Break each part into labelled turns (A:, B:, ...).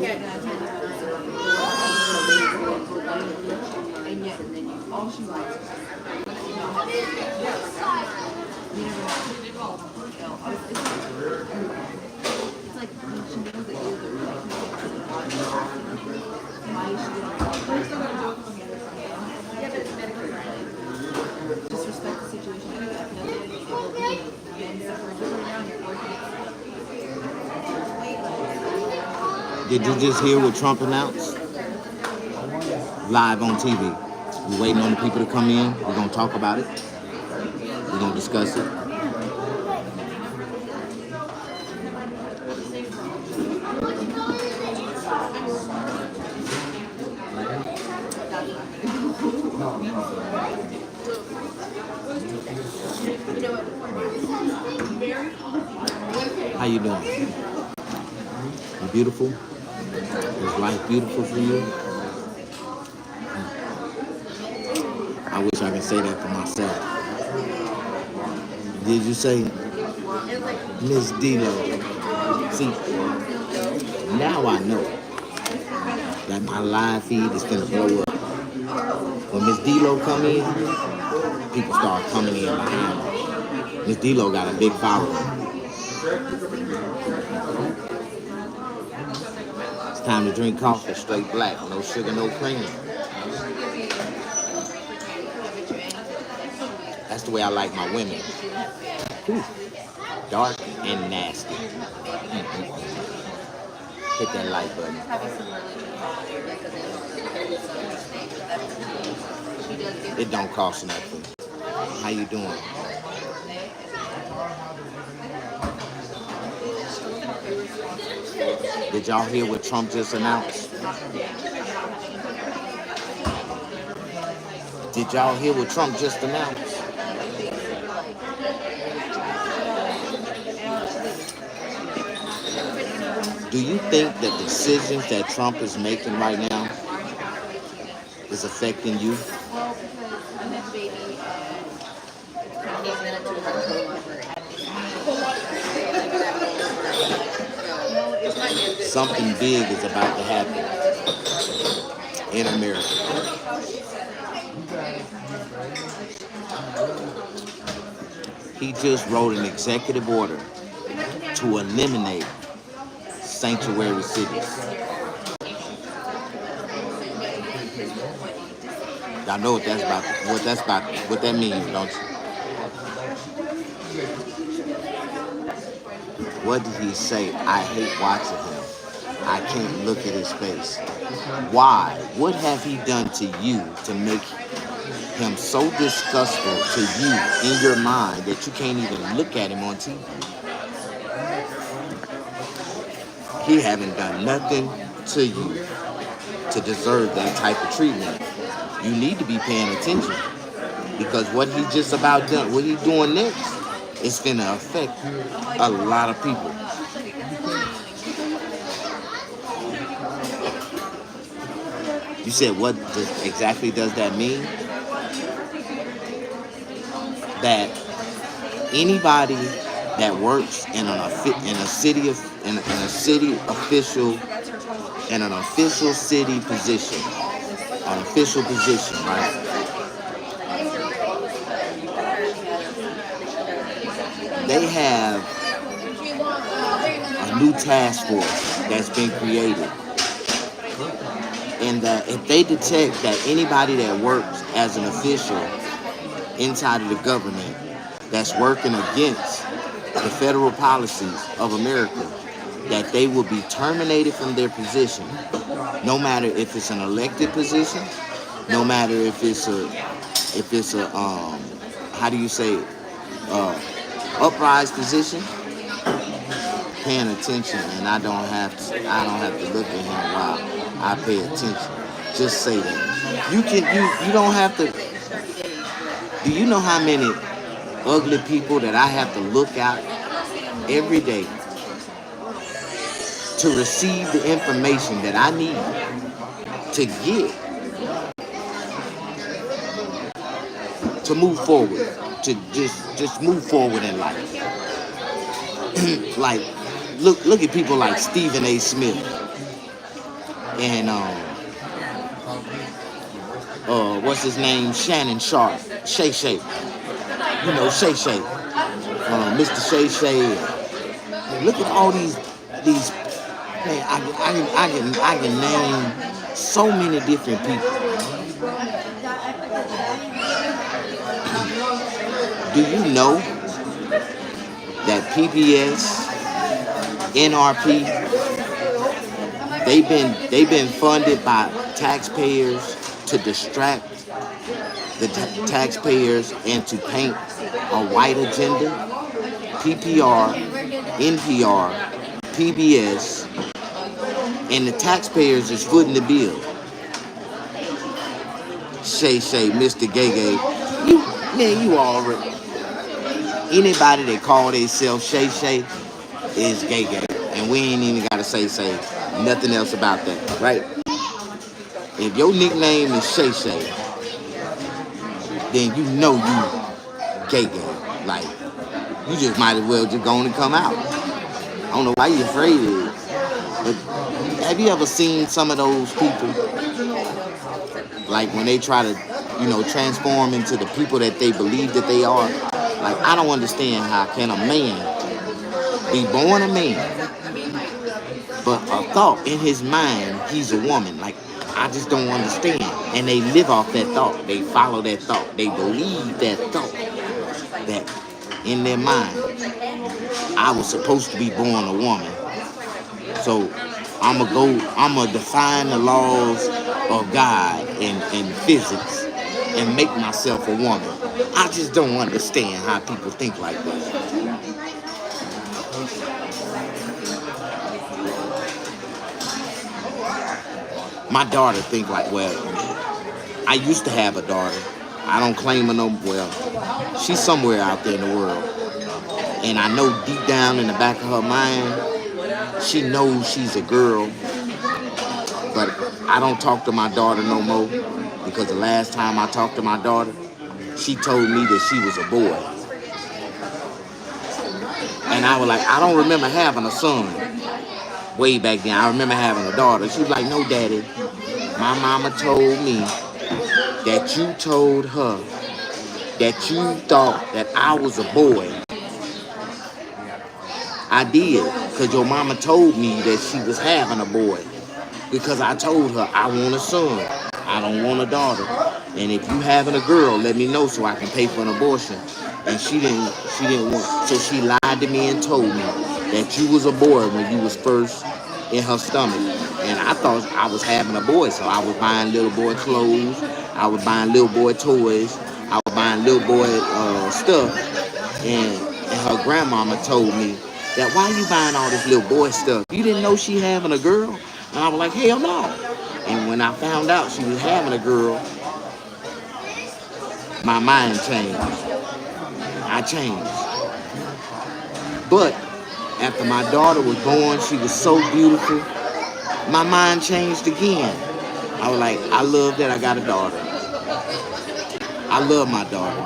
A: And yet, all she wants is you never know. It's like she knows that you're the why is she gonna just respect the situation.
B: Did you just hear what Trump announced? Live on TV. We're waiting on the people to come in. We're going to talk about it. We're going to discuss it. How you doing? You beautiful? Is life beautiful for you? I wish I could say that for myself. Did you say Miss D-Lo? See, now I know that my live feed is gonna blow up. When Miss D-Lo come in, people start coming in behind her. Miss D-Lo got a big following. It's time to drink coffee, straight black, no sugar, no cream. That's the way I like my women. Whew. Dark and nasty. Hit that like button. It don't cost nothing. How you doing? Did y'all hear what Trump just announced? Did y'all hear what Trump just announced? Do you think the decisions that Trump is making right now is affecting you? Something big is about to happen in America. He just wrote an executive order to eliminate sanctuary cities. Y'all know what that's about. What that means, don't you? What did he say? I hate watching him. I can't look at his face. Why? What have he done to you to make him so disgustful to you in your mind that you can't even look at him on TV? He haven't done nothing to you to deserve that type of treatment. You need to be paying attention because what he just about done, what he's doing next, it's gonna affect a lot of people. You said, what exactly does that mean? That anybody that works in an official city position, right? They have a new task force that's been created. And that if they detect that anybody that works as an official inside of the government that's working against the federal policies of America, that they will be terminated from their position, no matter if it's an elected position, no matter if it's a how do you say it? Uprise position. Paying attention, and I don't have to look at him while I pay attention. Just say that. You don't have to. Do you know how many ugly people that I have to look at every day to receive the information that I need to get to move forward, to just move forward in life? Like, look at people like Stephen A. Smith. and what's his name? Shannon Sharp, Shay Shay. You know Shay Shay, Mr. Shay Shay. Look at all these. Man, I can name so many different people. Do you know that PBS, NRP, they've been funded by taxpayers to distract the taxpayers and to paint a white agenda? PPR, NPR, PBS, and the taxpayers is footing the bill. Shay Shay, Mr. Gay Gay, you already. Anybody that call themselves Shay Shay is Gay Gay, and we ain't even gotta say nothing else about that, right? If your nickname is Shay Shay, then you know you Gay Gay. Like, you just might as well just go on and come out. I don't know why you're afraid of it. But have you ever seen some of those people? Like when they try to, transform into the people that they believe that they are. Like, I don't understand how can a man be born a man, but a thought in his mind, he's a woman. Like, I just don't understand. And they live off that thought. They follow that thought. They believe that thought. That in their mind, I was supposed to be born a woman. So I'm gonna define the laws of God and physics and make myself a woman. I just don't understand how people think like that. My daughter think like, well, I used to have a daughter. I don't claim her no, well, she's somewhere out there in the world. And I know deep down in the back of her mind, she knows she's a girl. But I don't talk to my daughter no more, because the last time I talked to my daughter, she told me that she was a boy. And I was like, I don't remember having a son. Way back then, I remember having a daughter. She was like, no, Daddy, my mama told me that you told her that you thought that I was a boy. I did, because your mama told me that she was having a boy. Because I told her I want a son. I don't want a daughter. And if you having a girl, let me know so I can pay for an abortion. And she didn't want, so she lied to me and told me that you was a boy when you was first in her stomach. And I thought I was having a boy, so I was buying little boy clothes, I was buying little boy toys, I was buying little boy stuff. And her grandmama told me that, why you buying all this little boy stuff? You didn't know she having a girl? And I was like, hell no. And when I found out she was having a girl, my mind changed. I changed. But after my daughter was born, she was so beautiful, my mind changed again. I was like, I love that I got a daughter. I love my daughter.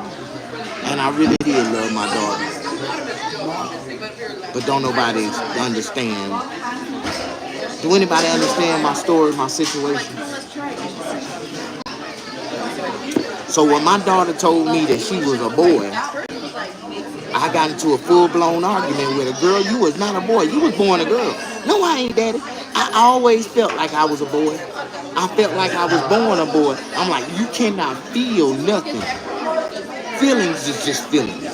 B: And I really did love my daughter. But don't nobody understand. Do anybody understand my story, my situation? So when my daughter told me that she was a boy, I got into a full-blown argument with her. Girl, you was not a boy. You was born a girl. No, I ain't, Daddy. I always felt like I was a boy. I felt like I was born a boy. I'm like, you cannot feel nothing. Feelings is just feelings.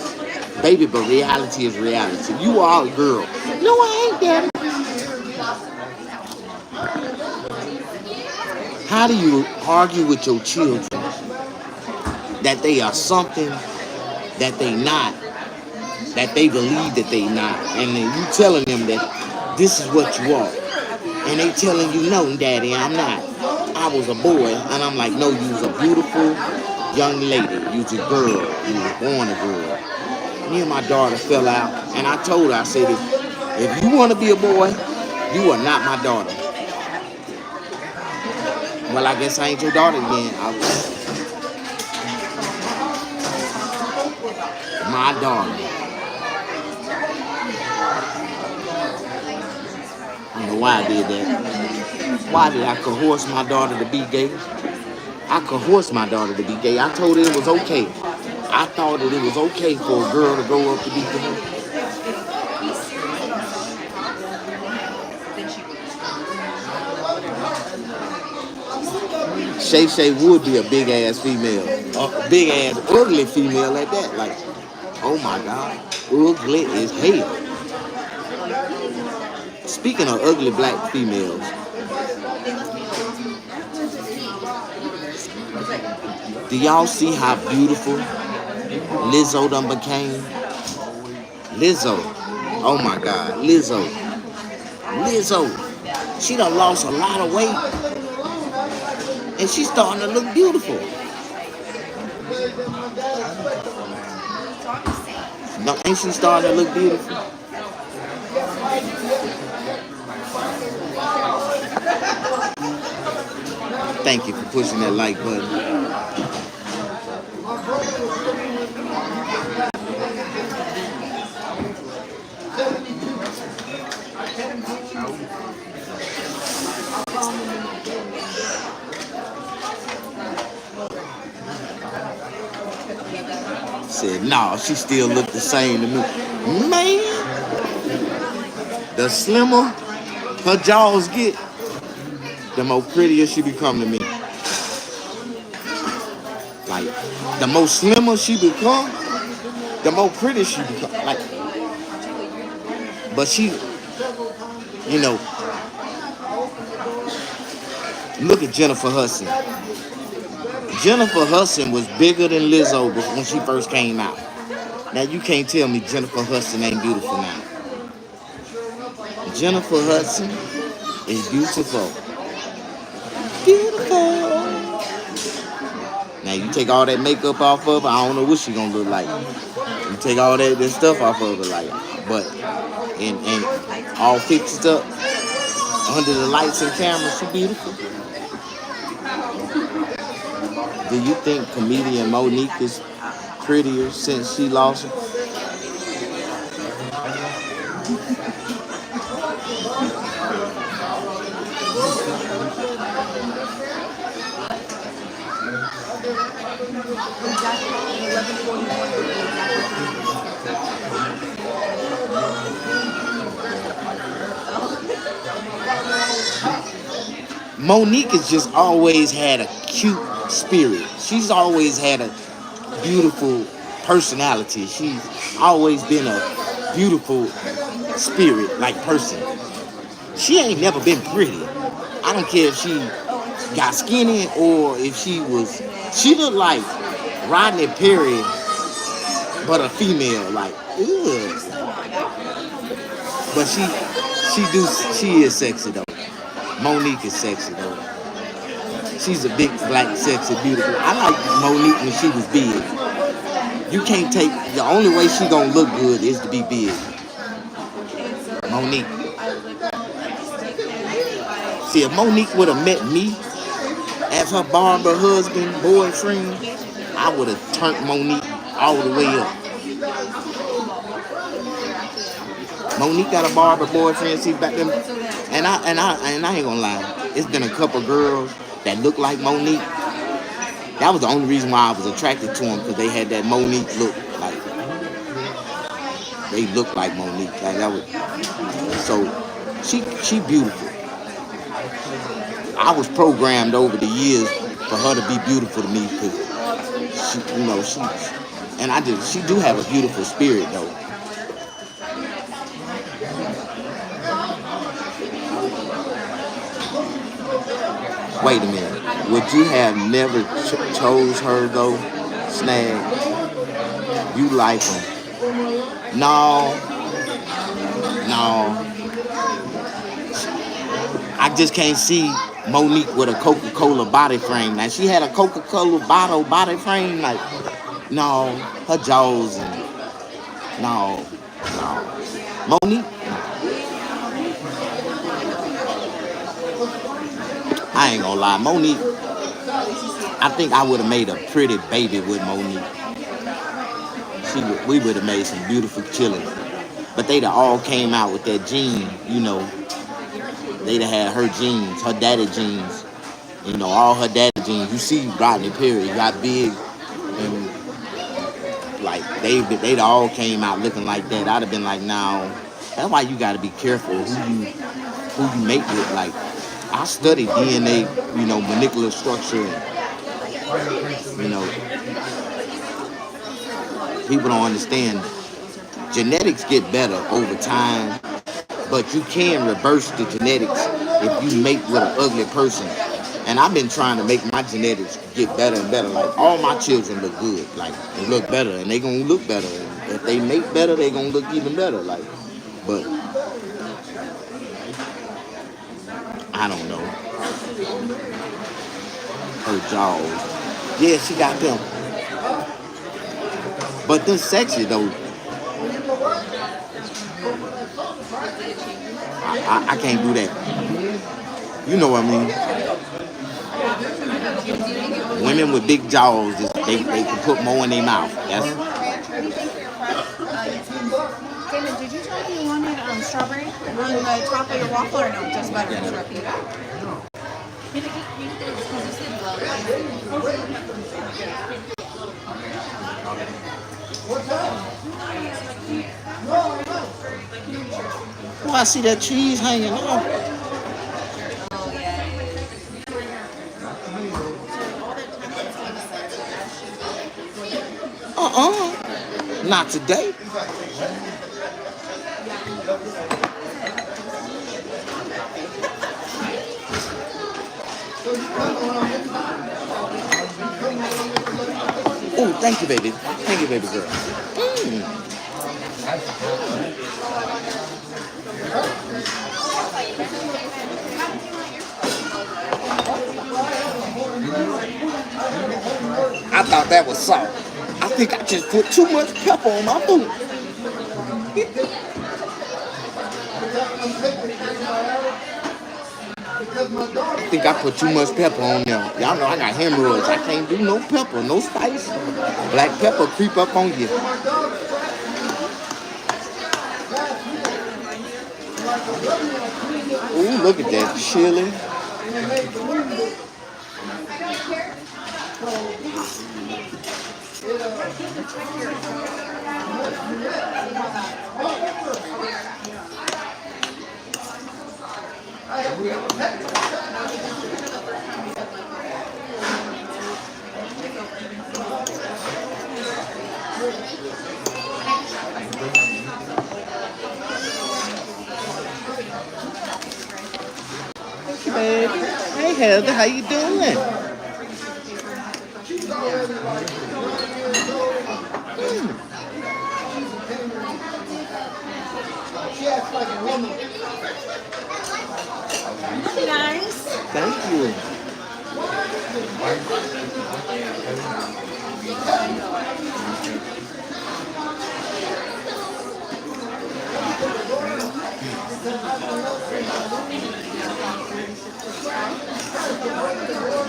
B: Baby, but reality is reality. You are a girl. No, I ain't, Daddy. How do you argue with your children that they are something that they not, that they believe that they not, and then you telling them that this is what you are, and they telling you, no, Daddy, I'm not. I was a boy, and I'm like, no, you was a beautiful young lady. You was a girl. You was born a girl. Me and my daughter fell out, and I told her, I said, if you want to be a boy, you are not my daughter. Well, I guess I ain't your daughter again. My daughter. I don't know why I did that. Why did I coerce my daughter to be gay? I coerced my daughter to be gay. I told her it was okay. I thought that it was okay for a girl to grow up to be gay. Shay Shay would be a big ass female, a big ass ugly female at that. Like, oh my God, ugly as hell. Speaking of ugly black females, do y'all see how beautiful Lizzo done became? Lizzo, oh my God, Lizzo, she done lost a lot of weight, and she's starting to look beautiful. Ain't she starting to look beautiful? Thank you for pushing that like button. Said, nah, she still look the same to me. Man, the slimmer her jaws get, the more prettier she become to me. Like, the more slimmer she become, the more pretty she become. Like, but she, you know, look at Jennifer Hudson. Jennifer Hudson was bigger than Lizzo when she first came out. Now you can't tell me Jennifer Hudson ain't beautiful now. Jennifer Hudson is beautiful. Beautiful. Now you take all that makeup off of her, I don't know what she gonna look like. You take all that stuff off of her, like, but and all fixed up under the lights and cameras, she beautiful. Do you think comedian Monique is prettier since she lost her? Monique has just always had a cute spirit. She's always had a beautiful personality. She's always been a beautiful spirit, like person. She ain't never been pretty. I don't care if she got skinny or if she was. She looked like Rodney Perry, but a female. Like, ugh. But she is sexy though. Monique is sexy though. She's a big, black, sexy, beautiful. I like Monique when she was big. You can't take, the only way she gonna look good is to be big. Monique. See, if Monique would have met me as her barber husband, boyfriend, I would have turned Monique all the way up. Monique got a barber boyfriend, see back then, and I ain't gonna lie, it's been a couple girls that look like Monique. That was the only reason why I was attracted to them, because they had that Monique look. Like, they look like Monique. Like, that was, so she beautiful. I was programmed over the years for her to be beautiful to me, because she, you know, she do have a beautiful spirit though. Wait a minute. Would you have never chose her though, Snag? You like her? No. I just can't see Monique with a Coca-Cola body frame. Now, she had a Coca-Cola body frame. Like, no, her jaws. No. Monique. I ain't gonna lie, Monique, I think I would have made a pretty baby with Monique. We would have made some beautiful children. But they'd all came out with that gene, you know. they'd have had her genes, her daddy genes. You know, all her daddy genes. You see Rodney Perry got big and like they'd all came out looking like that. I'd have been like, no. That's why you got to be careful who you make with. Like, I studied DNA, you know, molecular structure, and you know, people don't understand. Genetics get better over time, but you can reverse the genetics if you mate with an ugly person. And I've been trying to make my genetics get better and better. Like, all my children look good. Like, they look better, and they gonna look better. And if they mate better, they gonna look even better. Like, but I don't know. Her jaws. Yeah, she got them. But they're sexy though. I can't do that. You know what I mean? Women with big jaws, they can put more in their mouth. That's
A: Damon, did you tell me you wanted strawberry on the top of your waffle or no? Just butter and strawberry.
B: oh, I see that cheese hanging off.
A: Oh yeah.
B: Not today. Oh, thank you, baby. Thank you, baby girl. I thought that was salt. I think I just put too much pepper on my food. I think I put too much pepper on there. Y'all know I got hemorrhoids. I can't do no pepper, no spice. Black pepper creep up on you. Ooh, look at that chili. Hey, baby. Hey, Heather, how you doing?
A: Nice.
B: Thank you.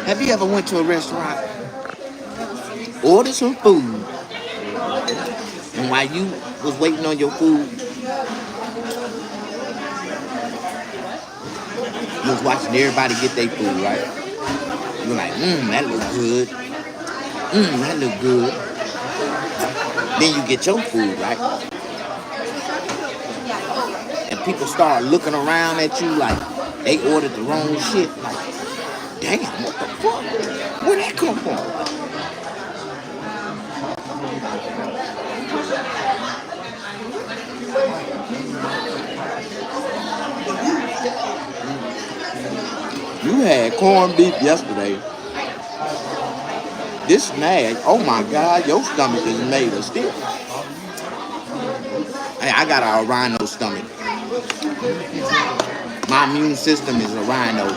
B: Have you ever went to a restaurant, ordered some food, and while you was waiting on your food, you was watching everybody get their food, right? You're like, that look good. That look good. Then you get your food, right? And people start looking around at you like they ordered the wrong shit. Like, damn, what the fuck? Where'd that come from? You had corned beef yesterday. This snag, oh my God, your stomach is made of steel. Hey, I got a rhino stomach. My immune system is a rhino.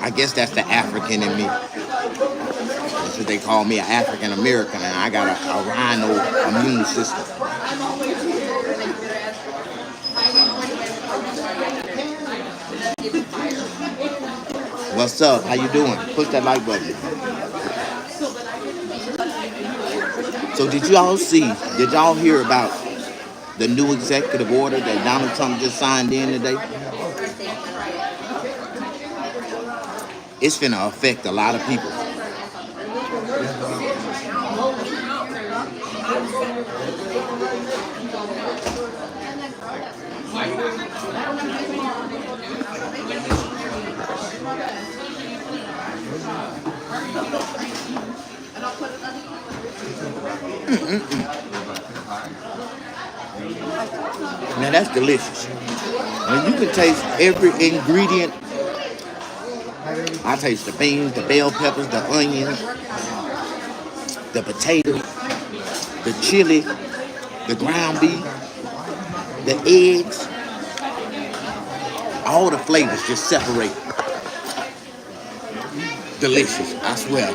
B: I guess that's the African in me. That's what they call me, an African American, and I got a rhino immune system. What's up? How you doing? Push that like button. So did y'all hear about the new executive order that Donald Trump just signed in today, it's finna affect a lot of people. Now that's delicious. And you can taste every ingredient. I taste the beans, the bell peppers, the onions, the potatoes, the chili, the ground beef, the eggs. All the flavors just separate. Delicious, I swear.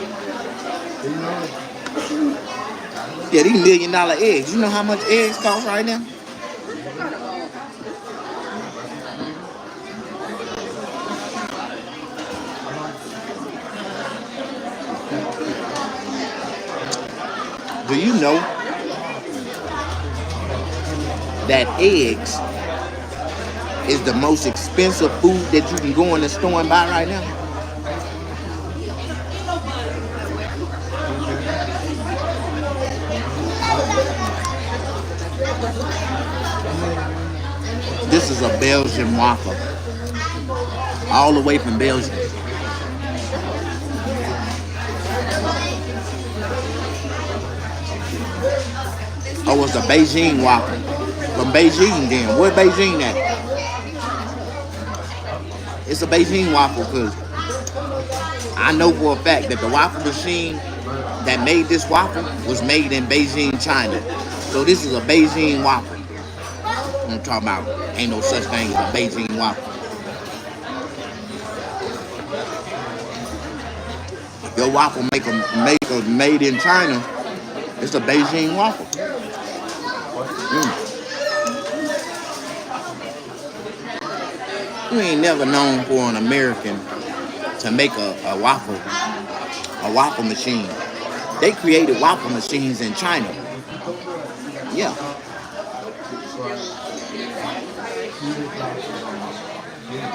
B: Yeah, these $1 million eggs. You know how much eggs cost right now? Do you know that eggs is the most expensive food that you can go in the store and buy right now? This is a Belgian waffle, all the way from Belgium. Oh, it's a Beijing waffle. From Beijing then. Where Beijing at? It's a Beijing waffle because I know for a fact that the waffle machine that made this waffle was made in Beijing, China. So this is a Beijing waffle. I'm talking about ain't no such thing as a Beijing waffle. If your waffle maker made in China, it's a Beijing waffle. You ain't never known for an American to make a waffle machine. They created waffle machines in China. Yeah.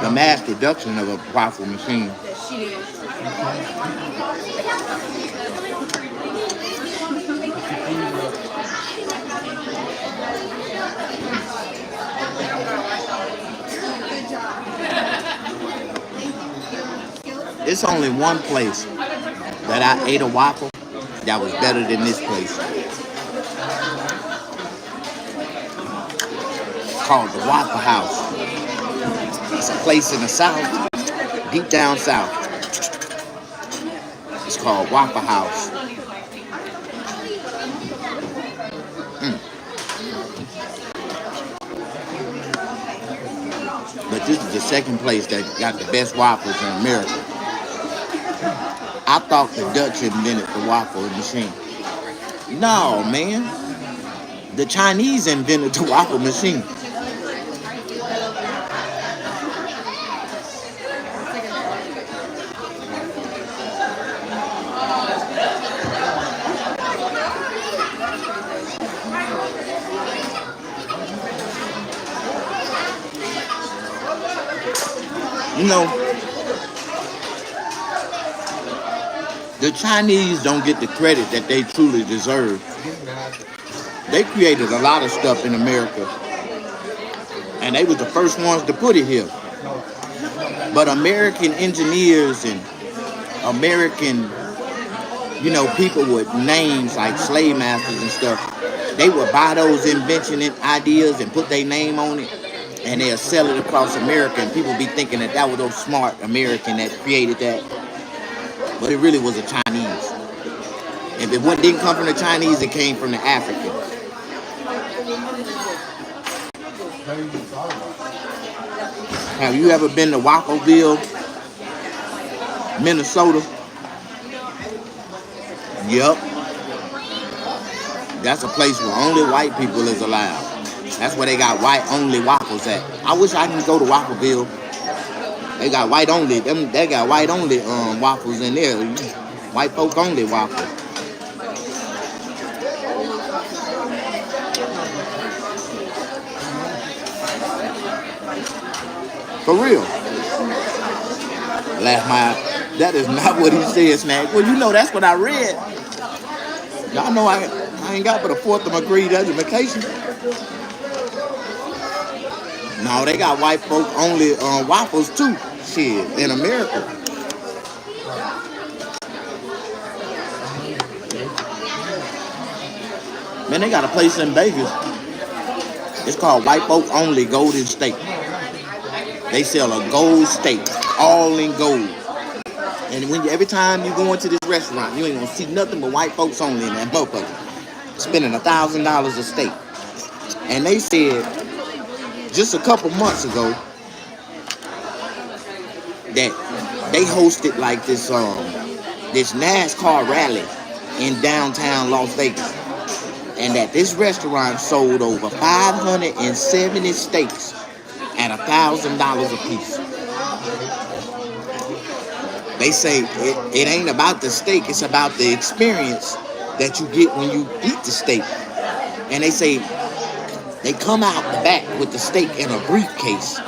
B: The mass production of a waffle machine. It's only one place that I ate a waffle that was better than this place. Called the Waffle House. It's a place in the South, deep down South. It's called Waffle House. But this is the second place that got the best waffles in America. I thought the Dutch invented the waffle machine. No, man. The Chinese invented the waffle machine. You know, the Chinese don't get the credit that they truly deserve. They created a lot of stuff in America, and they were the first ones to put it here. But American engineers and American, people with names like slave masters and stuff, they would buy those invention and ideas and put their name on it, and they'll sell it across America, and people be thinking that was those smart American that created that. But it really was a Chinese. If it didn't come from the Chinese, it came from the African. Have you ever been to Wachoville, Minnesota? Yep. That's a place where only white people is allowed. That's where they got white-only waffles at. I wish I could go to Wachoville. They got white-only. They got white-only waffles in there. White folk-only waffles. For real. Laugh my. That is not what he said, Snack. Well, you know that's what I read. Y'all know I ain't got but a fourth of my grade education. No, they got white folk only waffles too. Shit, in America. Man, they got a place in Vegas. It's called White Folk Only Golden Steak. They sell a gold steak, all in gold. And every time you go into this restaurant, you ain't gonna see nothing but white folks only in that motherfucker. Spending $1,000 a steak. And they said just a couple months ago that they hosted like this NASCAR rally in downtown Las Vegas. And that this restaurant sold over 570 steaks at $1,000 a piece. They say it ain't about the steak, it's about the experience that you get when you eat the steak. And they say they come out the back with the steak in a briefcase.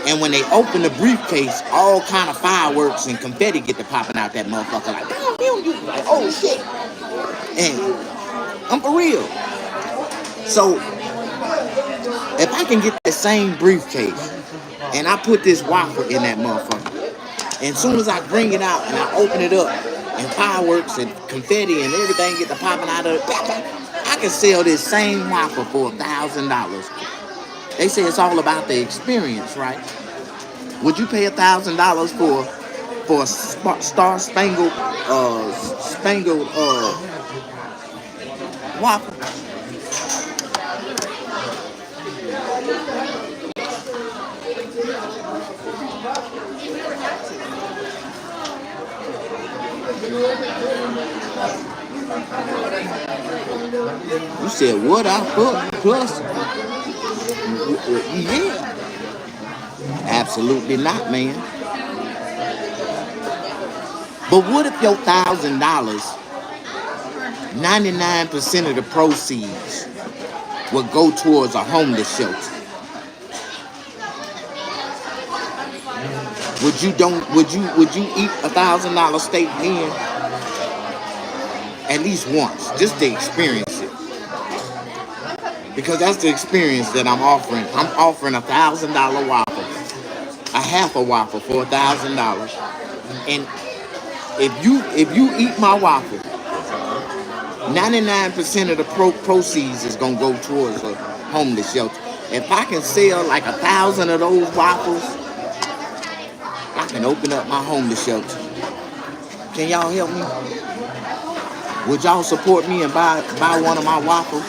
B: And when they open the briefcase, all kind of fireworks and confetti get to popping out that motherfucker. Like, damn, like, oh shit. And I'm for real. So if I can get that same briefcase and I put this waffle in that motherfucker, and as soon as I bring it out and I open it up and fireworks and confetti and everything get to popping out of it, I can sell this same waffle for $1,000. They say it's all about the experience, right? Would you pay $1,000 for a star spangled waffle? You said what I put plus? Yeah. Absolutely not, man. But what if your $1,000, 99% of the proceeds would go towards a homeless shelter? Would you eat $1,000 steak then? At least once, just to experience it. Because that's the experience that I'm offering. I'm offering $1,000 waffle, a half a waffle for $1,000. And if you eat my waffle, 99% of the proceeds is gonna go towards a homeless shelter. If I can sell like 1,000 of those waffles, I can open up my homeless shelter. Can y'all help me? Would y'all support me and buy one of my waffles?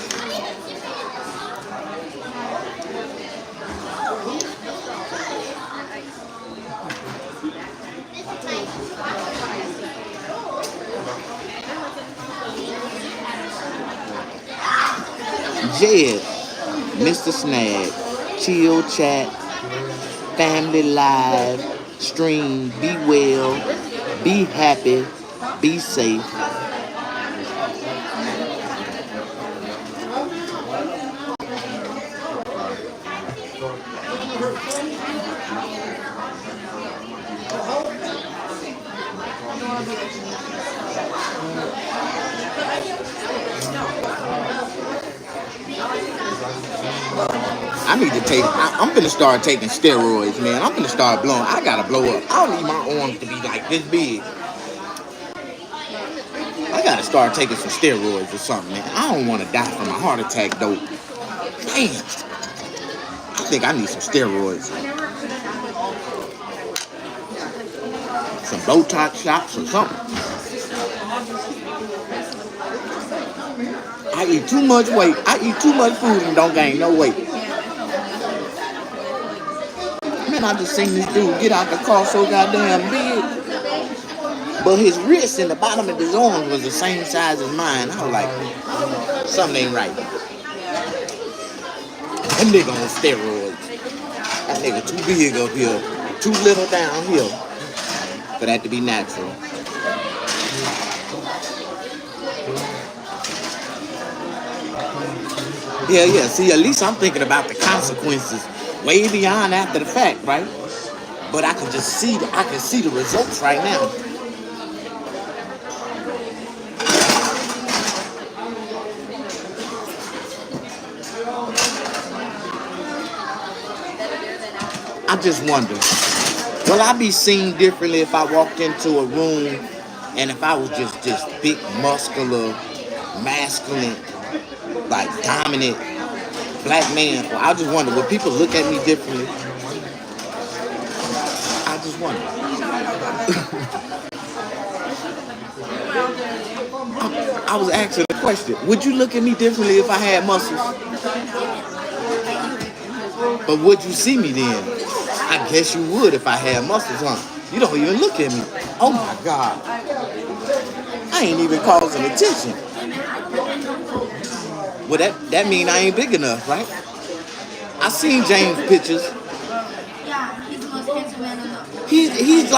B: Jed, Mr. Snag, Chill Chat, Family Live, Stream, be well, be happy, be safe. I'm finna start taking steroids, man. I'm finna start blowing. I gotta blow up. I don't need my arms to be like this big. I gotta start taking some steroids or something, man. I don't want to die from a heart attack, though. Damn. I think I need some steroids. Some Botox shots or something. I eat too much weight. I eat too much food and don't gain no weight. Man, I just seen this dude get out the car so goddamn big. But his wrist and the bottom of his arms was the same size as mine. I was like, something ain't right. That nigga on steroids. That nigga too big up here, too little down here for that to be natural. Yeah. See, at least I'm thinking about the consequences way beyond after the fact, right? But I can just see I can see the results right now. I just wonder, will I be seen differently if I walked into a room and if I was just this big, muscular, masculine, like dominant black man? Well, I just wonder, will people look at me differently? I just wonder. I was asking the question, would you look at me differently if I had muscles? But would you see me then? I guess you would if I had muscles, huh? You don't even look at me. Oh my God. I ain't even causing attention. Well, that mean I ain't big enough, right? I seen James pictures.
C: Yeah, he's the most handsome man on the.
B: He's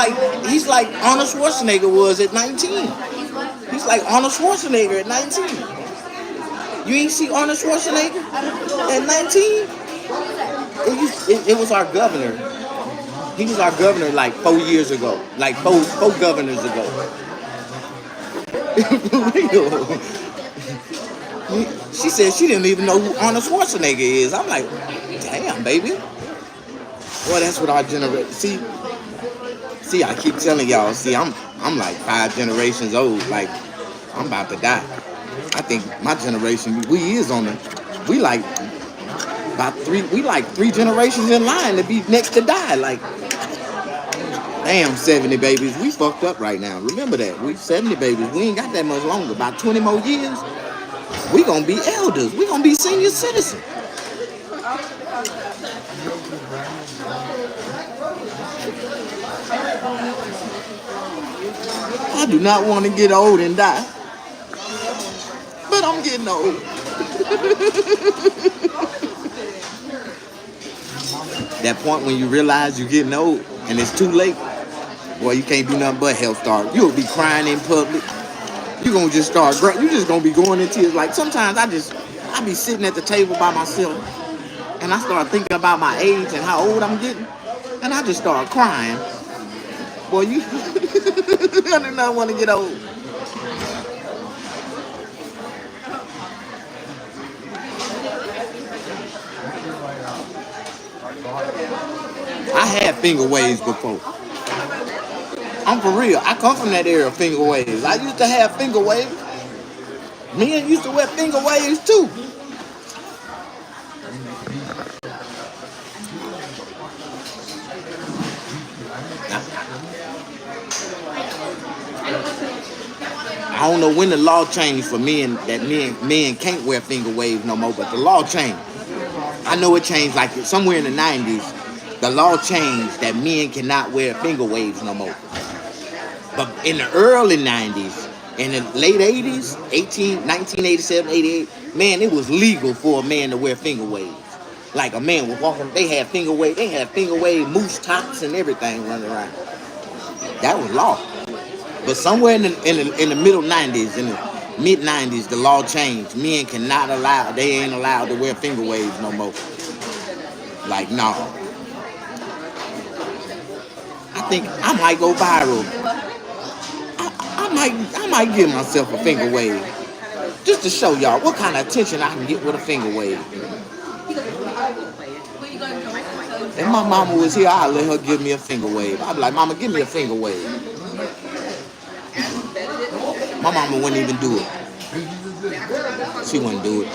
B: like Arnold Schwarzenegger was at 19.
C: He's what?
B: He's like Arnold Schwarzenegger at 19. You ain't see Arnold Schwarzenegger at 19? It was our governor. He was our governor like 4 years ago, like four governors ago. For real. She said she didn't even know who Arnold Schwarzenegger is. I'm like, damn, baby. Well, that's what our generation. See, I keep telling y'all. See, I'm like 5 generations old. Like, I'm about to die. I think my generation, we like about 3 generations in line to be next to die. Like, damn, 70 babies. We fucked up right now. Remember that. We 70 babies. We ain't got that much longer. About 20 more years, we gonna be elders. We gonna be senior citizens. I do not want to get old and die. But I'm getting old. That point when you realize you're getting old and it's too late, boy, you can't do nothing but health start. You'll be crying in public. You're gonna just start, you're just gonna be going in tears. Like sometimes I be sitting at the table by myself and I start thinking about my age and how old I'm getting, and I just start crying. Boy, I do not want to get old. I had finger waves before. I'm for real. I come from that era of finger waves. I used to have finger waves. Men used to wear finger waves too. I don't know when the law changed for men that men can't wear finger waves no more, but the law changed. I know it changed like somewhere in the 90s. The law changed that men cannot wear finger waves no more. But in the early 90s, in the late 80s, 1987, 88, man, it was legal for a man to wear finger waves. Like a man was walking, they had finger wave moose tops and everything running around. That was law. But somewhere in the middle 90s, in the mid 90s, the law changed. Men they ain't allowed to wear finger waves no more. Like, no. I think I might go viral. I might give myself a finger wave. Just to show y'all what kind of attention I can get with a finger wave. If my mama was here, I'd let her give me a finger wave. I'd be like, Mama, give me a finger wave. My mama wouldn't even do it. She wouldn't do it.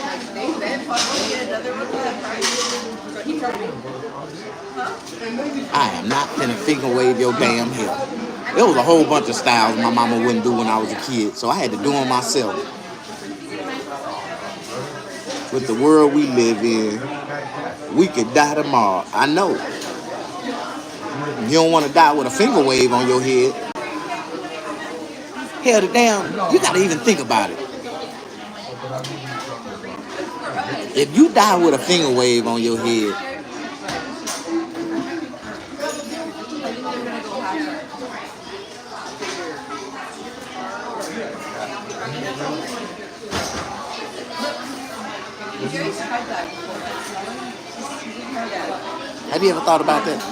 B: I am not finna finger wave your damn hair. There was a whole bunch of styles my mama wouldn't do when I was a kid, so I had to do them myself. With the world we live in, we could die tomorrow. I know. You don't want to die with a finger wave on your head. Hell, the damn, you gotta even think about it. If you die with a finger wave on your head, Have you ever thought about that?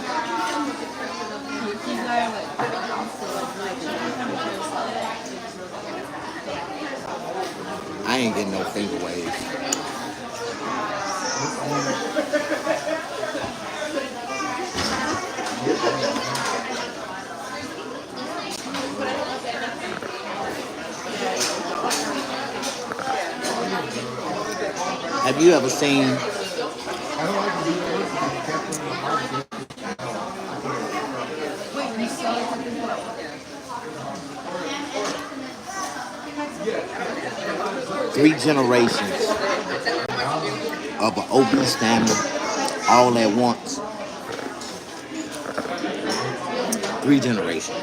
B: I ain't getting no finger waves. Have you ever seen three generations of an obese family all at once? Three generations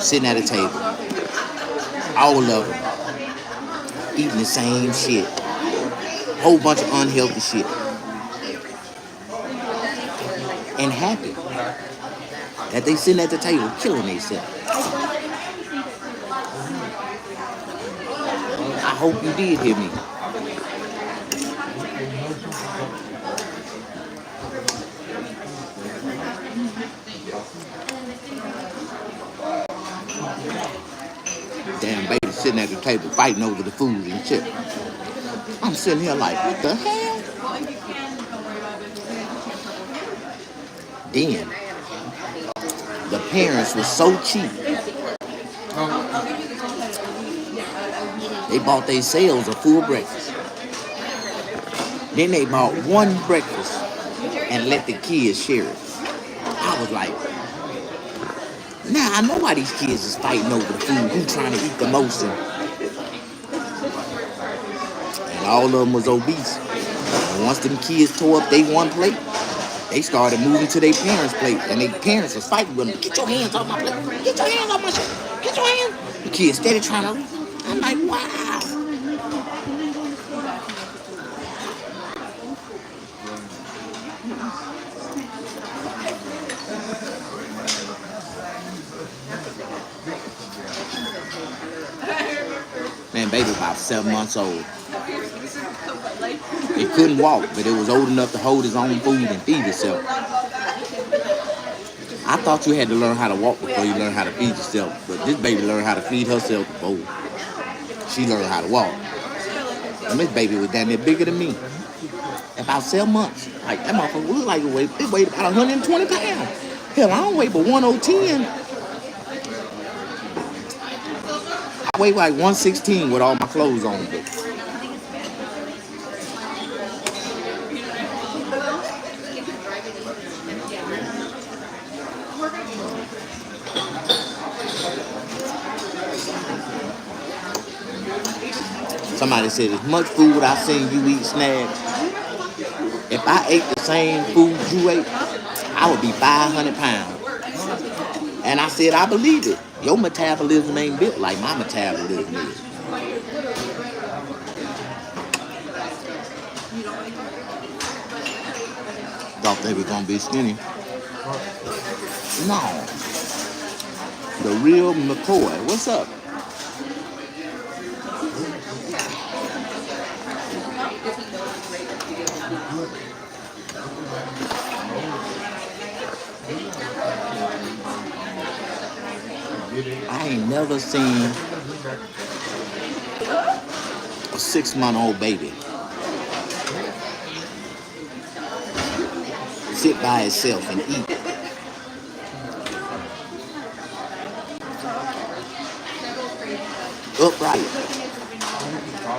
B: sitting at a table, all of them eating the same shit, whole bunch of unhealthy shit, and happy that they sitting at the table killing themselves. I hope you did hear me. Damn baby sitting at the table fighting over the food and shit. I'm sitting here like, what the hell? Then the parents were so cheap. They bought themselves a full breakfast. Then they bought one breakfast and let the kids share it. I was like, now I know why these kids is fighting over the food. Who trying to eat the most? And all of them was obese. And once them kids tore up they one plate, they started moving to their parents' plate. And their parents was fighting with them. Get your hands off my plate. Get your hands off my shit. Get your hands. The kids steady trying to. I'm like, wow. Man, baby about 7 months old. He couldn't walk, but it was old enough to hold his own food and feed himself. I thought you had to learn how to walk before you learn how to feed yourself, but this baby learned how to feed herself before she learned how to walk. And this baby was down there bigger than me. About 7 months. Like, that motherfucker looked like it weighed about 120 pounds. Hell, I don't weigh but 110. I weigh like 116 with all my clothes on. Somebody said, as much food I seen you eat, Snags, if I ate the same food you ate, I would be 500 pounds. And I said, I believe it. Your metabolism ain't built like my metabolism is. Thought they were gonna be skinny. No. The real McCoy. What's up? I ain't never seen a 6-month-old baby sit by itself and eat. Upright.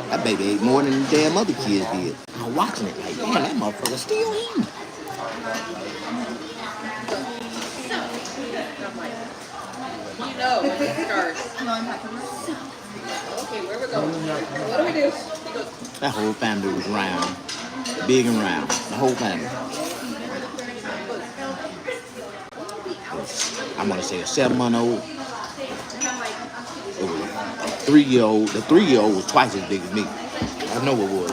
B: That baby ate more than the damn other kids did. I'm watching it like, damn, that motherfucker still eating.
D: You know, when it starts. Okay, where we going? What do we do?
B: That whole family was round. Big and round. The whole family. I'm going to say a 7-month-old. It was a 3-year-old. The 3-year-old was twice as big as me. I know it was.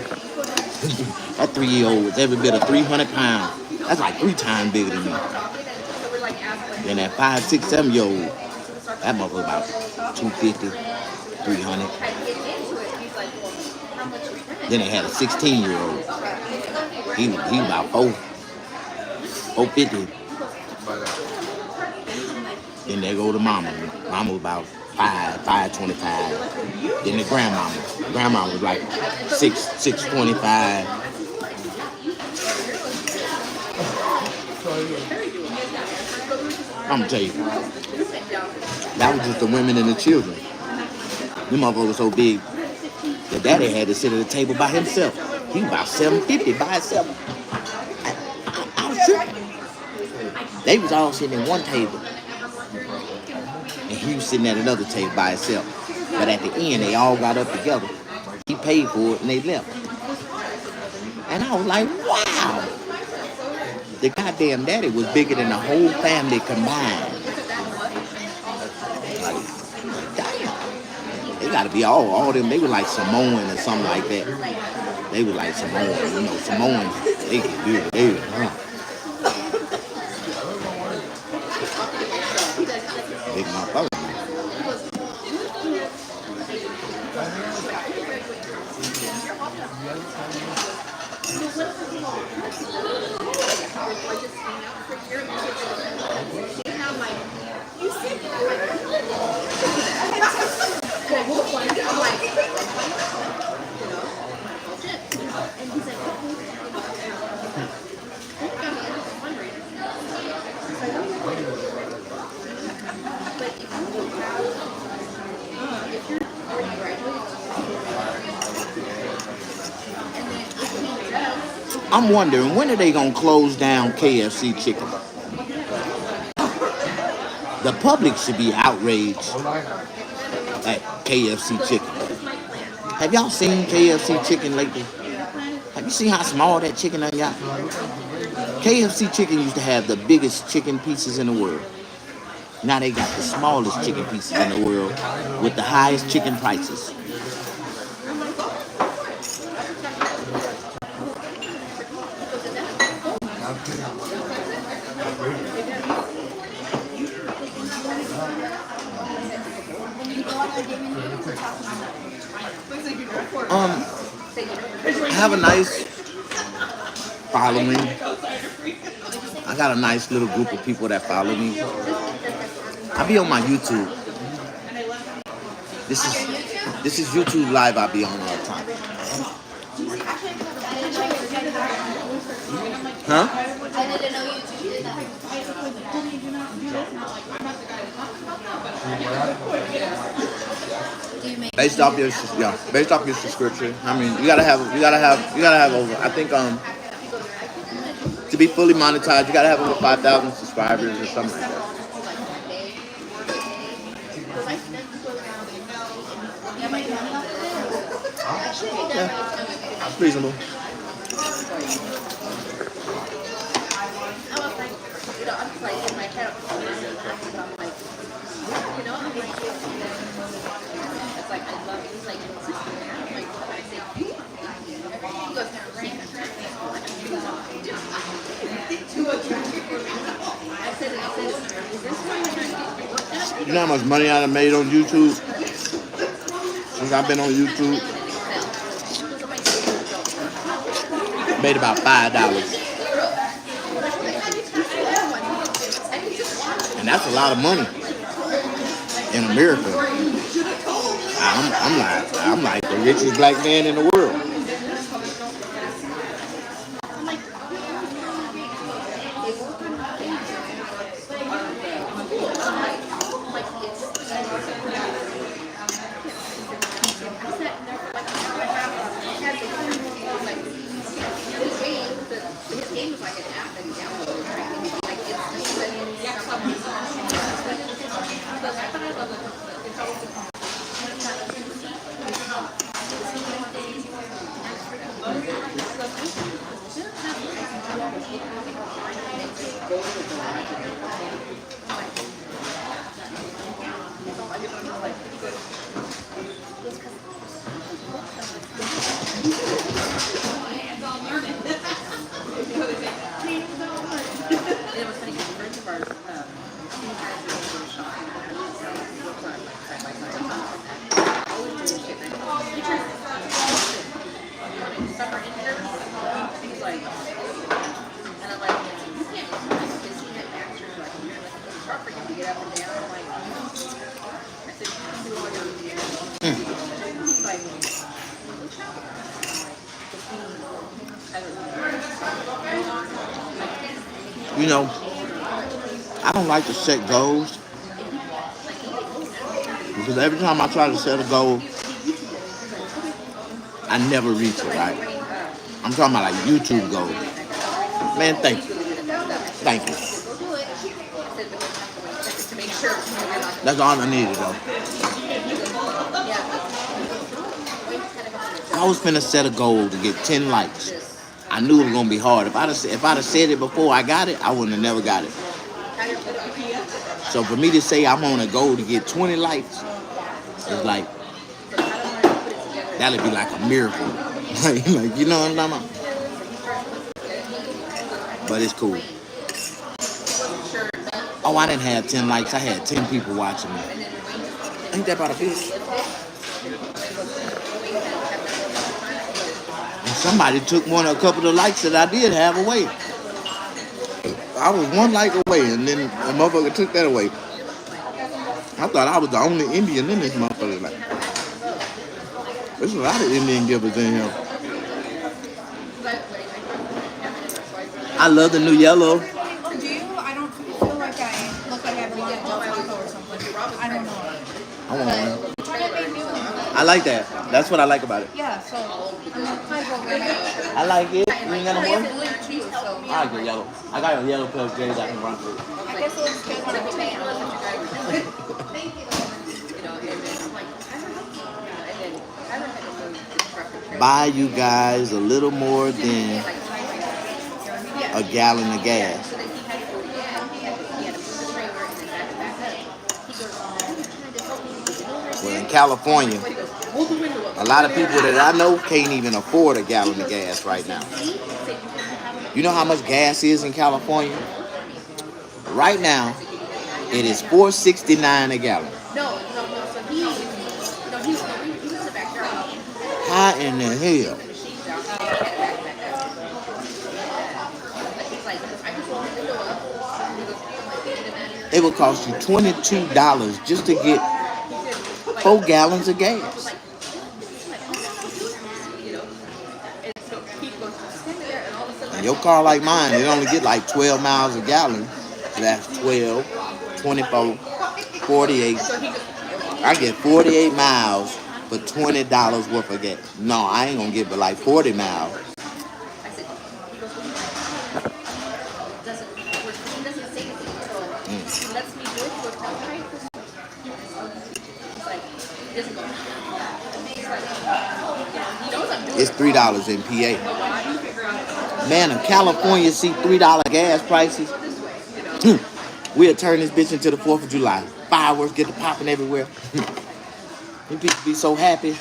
B: That 3-year-old was every bit of 300 pounds. That's like 3 times bigger than me. Then that 5, 6, 7-year-old, that motherfucker about 250, 300. Then they had a 16-year-old. He was about 450. Then they go to mama. Mama was about 525. Then the grandmama. Grandmama was like 625. I'm gonna tell you, that was just the women and the children. Them motherfuckers were so big that daddy had to sit at the table by himself. He was about 750 by himself. I was tripping. They was all sitting at one table. And he was sitting at another table by himself. But at the end, they all got up together. He paid for it and they left. And I was like, wow. The goddamn daddy was bigger than the whole family combined. Like, damn. They gotta be all them. They were like Samoan or something like that. They were like Samoan, you know, Samoans. They could do it. They were, big motherfucker. I'm wondering, when are they gonna close down KFC chicken? The public should be outraged at KFC chicken. Have y'all seen KFC chicken lately? Have you seen how small that chicken done got? KFC chicken used to have the biggest chicken pieces in the world. Now they got the smallest chicken pieces in the world with the highest chicken prices. I have a nice following. I got a nice little group of people that follow me. I be on my YouTube. This is YouTube Live. I be on all the time. Huh?
C: I didn't know YouTube did that.
B: Based off your subscription. I mean, you gotta have over. I think to be fully monetized, you gotta have over 5,000 subscribers or something like that. Yeah, that's reasonable. You know how much money I done made on YouTube since I've been on YouTube? Made about $5. And that's a lot of money in America. I'm like the richest black man in the world. You know, I don't like to set goals because every time I try to set a goal, I never reach it, right? I'm talking about like YouTube goals. Man, thank you. Thank you. That's all I needed, though. I was finna set a goal to get 10 likes. I knew it was gonna be hard. If I'd have said it before I got it, I wouldn't have never got it. So for me to say I'm on a goal to get 20 likes, it's like that'd be like a miracle. like you know what I'm talking about? But it's cool. Oh, I didn't have 10 likes. I had 10 people watching me. Ain't that about a bitch? And somebody took a couple of likes that I did have away. I was one like away, and then a motherfucker took that away. I thought I was the only Indian in this motherfucker. Like, there's a lot of Indian givers in here. I love the new yellow.
A: Do you? I don't feel like I look like I belong at Del Taco or something. I don't know.
B: I want one.
A: Try to make new one.
B: I like that. That's what I like about it.
A: Yeah, so might as well grab it.
B: I like it. You ain't got no more?
A: Too, so
B: I get yellow. I got a yellow pair of J's I can run through.
A: I guess it looks good when it's tan.
B: Buy you guys a little more than a gallon of gas. Well, in California, a lot of people that I know can't even afford a gallon of gas right now. You know how much gas is in California? Right now, it is $4.69 a gallon. How in the hell? It would cost you $22 just to get 4 gallons of gas. And your car like mine, it only get like 12 miles a gallon. So that's 12, 24, 48. I get 48 miles for $20 worth of gas. No, I ain't gonna get but like 40 miles. It's $3 in PA. Man, if California see $3 gas prices, we'll turn this bitch into the 4th of July. Fireworks get to popping everywhere. And people be so happy.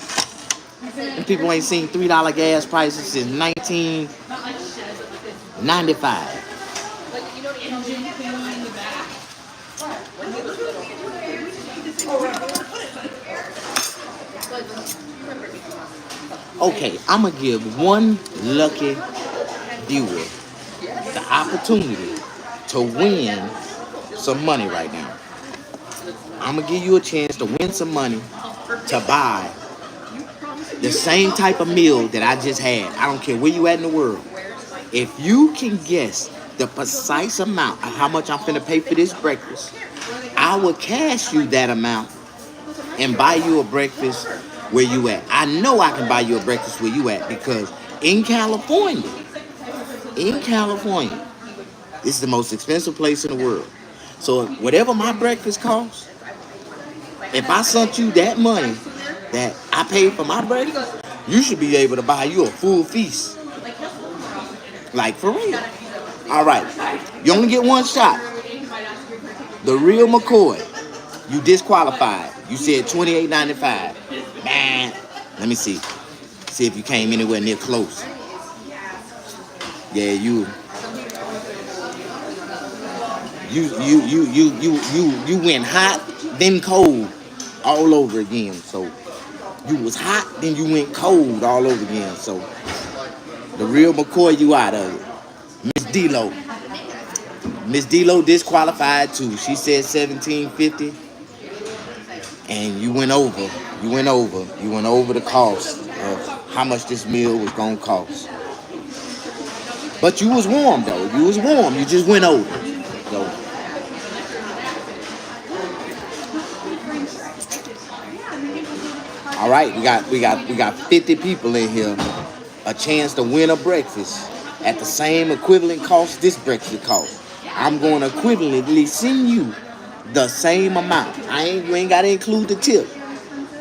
B: And people ain't seen $3 gas prices since 1995. Okay, I'm going to give one lucky viewer the opportunity to win some money right now. I'm going to give you a chance to win some money to buy the same type of meal that I just had. I don't care where you at in the world. If you can guess the precise amount of how much I'm finna pay for this breakfast, I will cash you that amount and buy you a breakfast where you at. I know I can buy you a breakfast where you at because in California, this is the most expensive place in the world. So whatever my breakfast costs, if I sent you that money that I paid for my breakfast, you should be able to buy you a full feast. Like for real. All right. You only get one shot. The real McCoy. You disqualified. You said $28.95. Man. Let me see. See if you came anywhere near close. Yeah, you went hot, then cold all over again. So you was hot, then you went cold all over again. So the real McCoy, you out of it. Miss D-Lo. Miss D-Lo disqualified too. She said $17.50. And you went over the cost of how much this meal was gonna cost. But you was warm though. You was warm. You just went over. So, all right, we got 50 people in here. A chance to win a breakfast at the same equivalent cost this breakfast cost. I'm going to equivalently send you the same amount. You ain't gotta include the tip.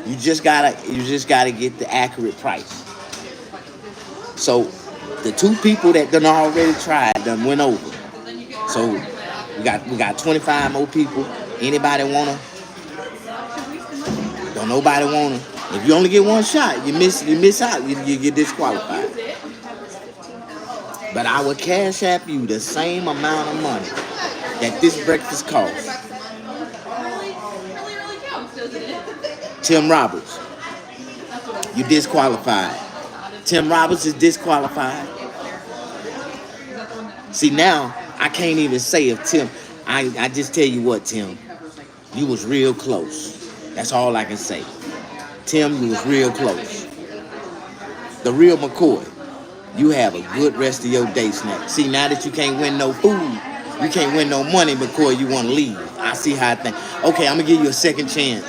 B: You just gotta get the accurate price. So the two people that done already tried done went over. So we got 25 more people. Anybody wanna? Don't nobody wanna. If you only get one shot, you miss out. You get disqualified. But I will cash app you the same amount of money that this breakfast costs. Tim Roberts, you disqualified. Tim Roberts is disqualified. See, now I can't even say if Tim. I just tell you what, Tim, you was real close. That's all I can say. Tim, you was real close. The real McCoy, you have a good rest of your day, Snap. See, now that you can't win no food, you can't win no money, McCoy, you want to leave. I see how I think. Okay, I'm going to give you a second chance.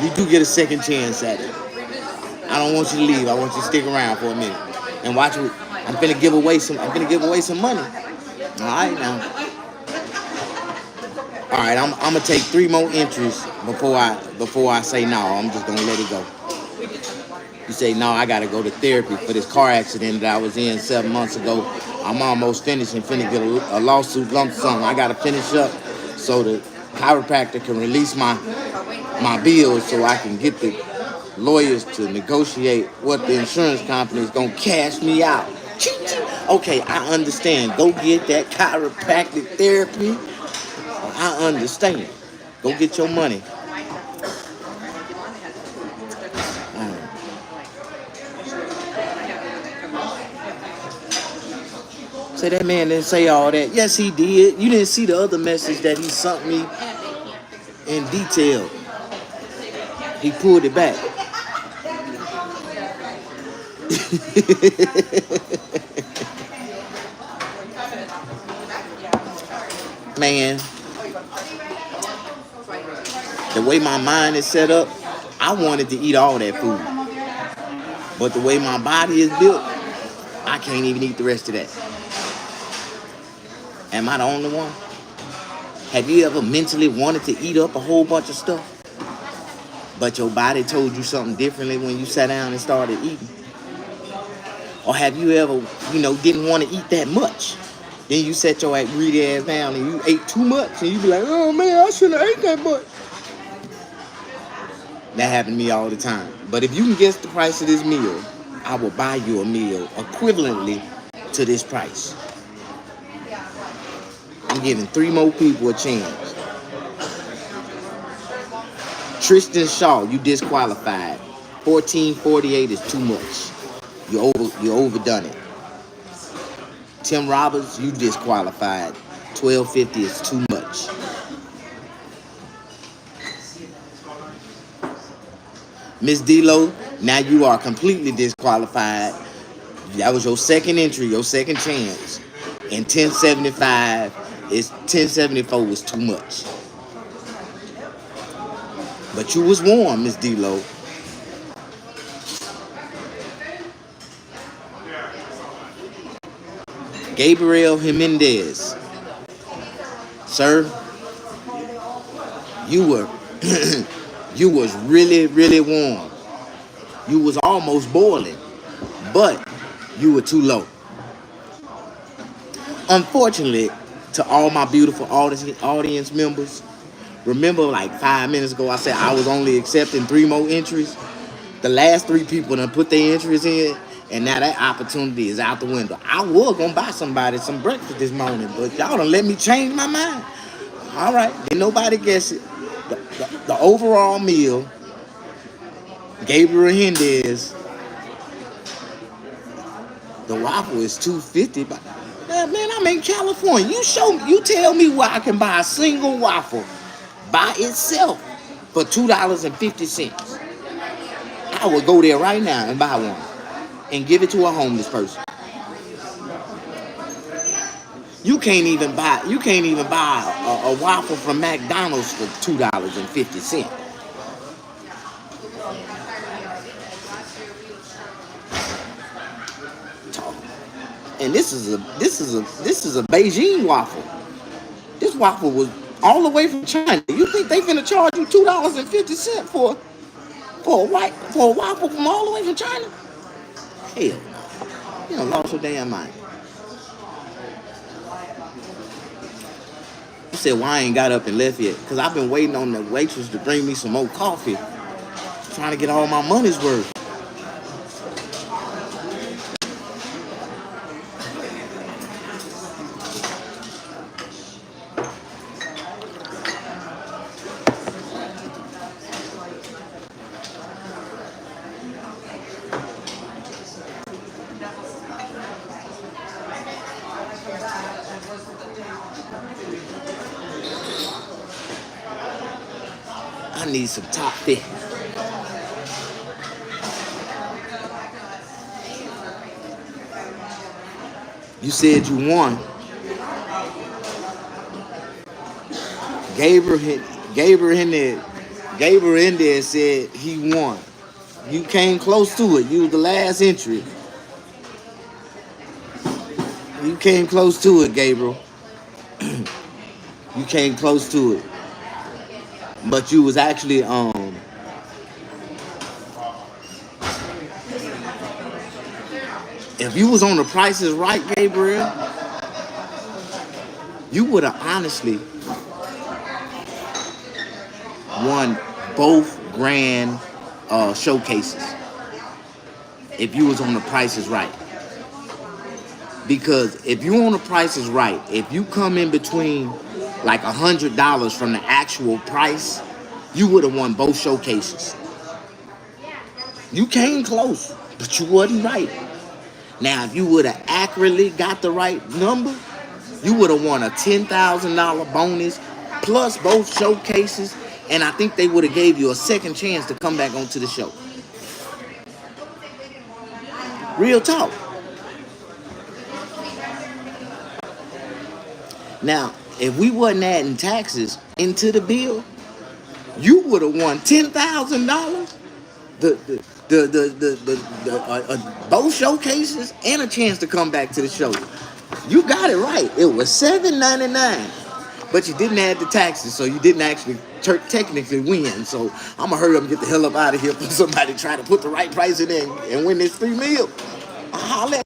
B: You do get a second chance at it. I don't want you to leave. I want you to stick around for a minute. And watch it. I'm going to give away some money. All right, now. All right, I'm going to take 3 more entries before I say no. I'm just going to let it go. You say, no, I got to go to therapy for this car accident that I was in 7 months ago. I'm almost finished and finna get a lawsuit lump sum. I got to finish up so the chiropractor can release my bills so I can get the lawyers to negotiate what the insurance company is going to cash me out. Okay, I understand. Go get that chiropractic therapy. I understand. Go get your money. Say that man didn't say all that. Yes, he did. You didn't see the other message that he sent me in detail. He pulled it back. Man, the way my mind is set up, I wanted to eat all that food. But the way my body is built, I can't even eat the rest of that. Am I the only one? Have you ever mentally wanted to eat up a whole bunch of stuff, but your body told you something differently when you sat down and started eating? Or have you ever, didn't want to eat that much? Then you set your greedy ass down and you ate too much and you be like, oh man, I shouldn't have ate that much. That happened to me all the time. But if you can guess the price of this meal, I will buy you a meal equivalently to this price. I'm giving 3 more people a chance. Tristan Shaw, you disqualified. 1448 is too much. You overdone it. Tim Roberts, you disqualified. 1250 is too much. Miss D-Lo, now you are completely disqualified. That was your second entry, your second chance. And 1074 was too much. But you was warm, Miss D-Lo. Gabriel Jimenez. Sir, you were you was really, really warm. You was almost boiling, but you were too low. Unfortunately, to all my beautiful audience members, remember like 5 minutes ago I said I was only accepting 3 more entries? The last 3 people done put their entries in, and now that opportunity is out the window. I was going to buy somebody some breakfast this morning, but y'all done let me change my mind. All right, didn't nobody guess it. The overall meal, Gabriel Hernandez, the waffle is $2.50. But man, I'm in California. You tell me where I can buy a single waffle by itself for $2.50. I would go there right now and buy one and give it to a homeless person. You can't even buy a waffle from McDonald's for $2.50. And this is a Beijing waffle. This waffle was all the way from China. You think they finna charge you $2.50 for a waffle from all the way from China? Hell no. You done lost your damn mind. I said, well, I ain't got up and left yet. Because I've been waiting on the waitress to bring me some more coffee. Trying to get all my money's worth. I need some top 50. You said you won. Gabriel in there said he won. You came close to it. You was the last entry. You came close to it, Gabriel. You came close to it. But you was actually if you was on the Price is Right, Gabriel, you would have honestly won both grand showcases if you was on the Price is Right. Because if you on the Price is Right, if you come in between like $100 from the actual price, you would have won both showcases. You came close, but you wasn't right. Now, if you would have accurately got the right number, you would have won a $10,000 bonus plus both showcases, and I think they would have gave you a second chance to come back onto the show. Real talk. Now, if we wasn't adding taxes into the bill, you would have won $10,000, both showcases, and a chance to come back to the show. You got it right. It was $7.99, but you didn't add the taxes, so you didn't actually technically win. So I'm gonna hurry up and get the hell up out of here for somebody trying to put the right price in there and win this free meal. Holla.